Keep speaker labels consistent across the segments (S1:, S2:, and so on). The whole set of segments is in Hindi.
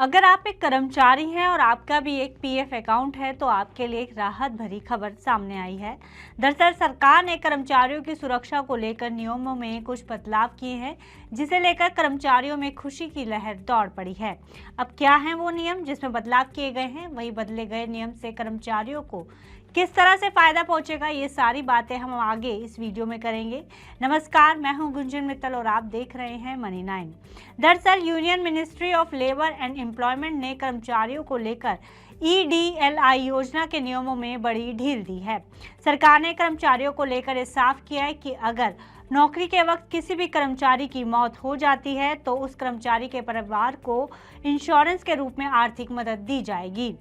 S1: अगर आप एक कर्मचारी हैं और आपका भी एक पीएफ अकाउंट है तो आपके लिए एक राहत भरी खबर सामने आई है। दरअसल सरकार ने कर्मचारियों की सुरक्षा को लेकर नियमों में कुछ बदलाव किए हैं, जिसे लेकर कर्मचारियों में खुशी की लहर दौड़ पड़ी है। अब क्या है वो नियम जिसमें बदलाव किए गए हैं, वही बदले गए नियम से कर्मचारियों को किस तरह से फायदा पहुंचेगा, ये सारी बातें हम आगे इस वीडियो में करेंगे। नमस्कार, मैं हूं गुंजन मित्तल और आप देख रहे हैं मनी 9। दरअसल union ministry of labour and employment ने कर्मचारियों को लेकर EDLI योजना के नियमों में बड़ी ढील दी है। सरकार ने कर्मचारियों को लेकर ये साफ किया है कि अगर नौकरी के वक्त किसी भी कर्मचारी की मौत हो जाती है तो उस कर्मचारी के परिवार को इंश्योरेंस के रूप में आर्थिक मदद दी जाएगी।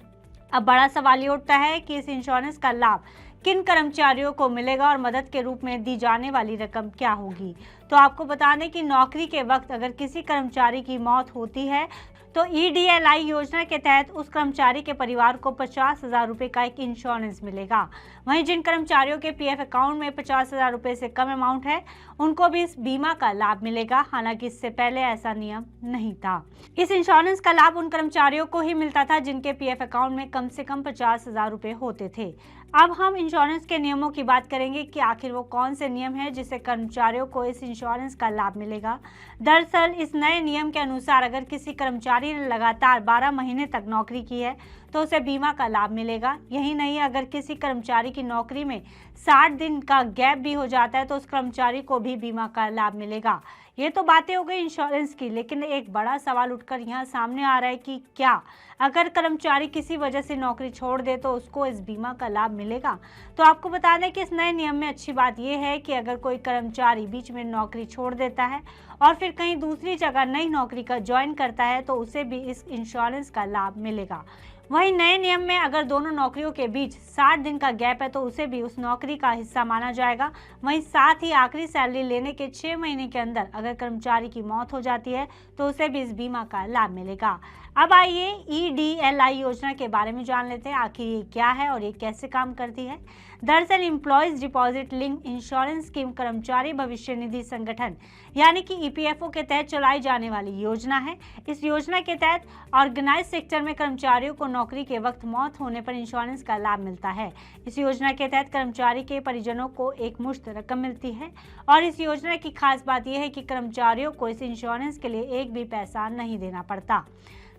S1: अब बड़ा सवाल ये उठता है कि इस इंश्योरेंस का लाभ किन कर्मचारियों को मिलेगा और मदद के रूप में दी जाने वाली रकम क्या होगी। तो आपको बता दें कि नौकरी के वक्त अगर किसी कर्मचारी की मौत होती है तो EDLI योजना के तहत उस कर्मचारी के परिवार को 50,000 रुपये का एक इंश्योरेंस मिलेगा। वहीं जिन कर्मचारियों के PF अकाउंट में 50,000 रुपये से कम अमाउंट है, उनको भी इस बीमा का लाभ मिलेगा। हालांकि इससे पहले ऐसा नियम नहीं था। इस इंश्योरेंस का लाभ उन कर्मचारियों को ही मिलता था जिनके PF अकाउंट में कम से कम 50,000 रुपये होते थे। अब हम इंश्योरेंस के नियमों की बात करेंगे कि आखिर वो कौन से नियम हैं जिससे कर्मचारियों को इस इंश्योरेंस का लाभ मिलेगा। दरअसल इस नए नियम के अनुसार अगर किसी कर्मचारी ने लगातार 12 महीने तक नौकरी की है तो उसे बीमा का लाभ मिलेगा। यही नहीं, अगर किसी कर्मचारी की नौकरी में 60 दिन का गैप भी हो जाता है तो उस कर्मचारी को भी बीमा का लाभ मिलेगा। ये तो बातें हो गई इंश्योरेंस की, लेकिन एक बड़ा सवाल उठकर यहाँ सामने आ रहा है कि क्या अगर कर्मचारी किसी वजह से नौकरी छोड़ दे तो उसको इस बीमा का लाभ मिलेगा। तो आपको बता दें कि इस नए नियम में अच्छी बात यह है कि अगर कोई कर्मचारी बीच में नौकरी छोड़ देता है और फिर कहीं दूसरी जगह नई नौकरी का ज्वाइन करता है तो उसे भी इस इंश्योरेंस का लाभ मिलेगा। वहीं नए नियम में अगर दोनों नौकरियों के बीच 60 दिन का गैप है तो उसे भी उस नौकरी का हिस्सा माना जाएगा। वहीं साथ ही आखिरी सैलरी लेने के 6 महीने के अंदर अगर कर्मचारी की मौत हो जाती है तो उसे भी इस बीमा का लाभ मिलेगा। अब आइए EDLI योजना के बारे में जान लेते हैं, आखिर ये क्या है और ये कैसे काम करती है। दरअसल employees deposit link insurance scheme कर्मचारी भविष्य निधि संगठन यानी कि EPFO के तहत चलाई जाने वाली योजना है। इस योजना के तहत ऑर्गेनाइज सेक्टर में कर्मचारियों को नौकरी के वक्त मौत होने पर इंश्योरेंस का लाभ मिलता है। इस योजना के तहत कर्मचारी के परिजनों को एक मुश्त रकम मिलती है और इस योजना की खास बात यह है कि कर्मचारियों को इस इंश्योरेंस के लिए एक भी पैसा नहीं देना पड़ता।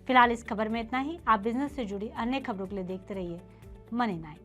S1: फिलहाल इस खबर में इतना ही। आप बिजनेस से जुड़ी अन्य खबरों के लिए देखते रहिए मनी 9।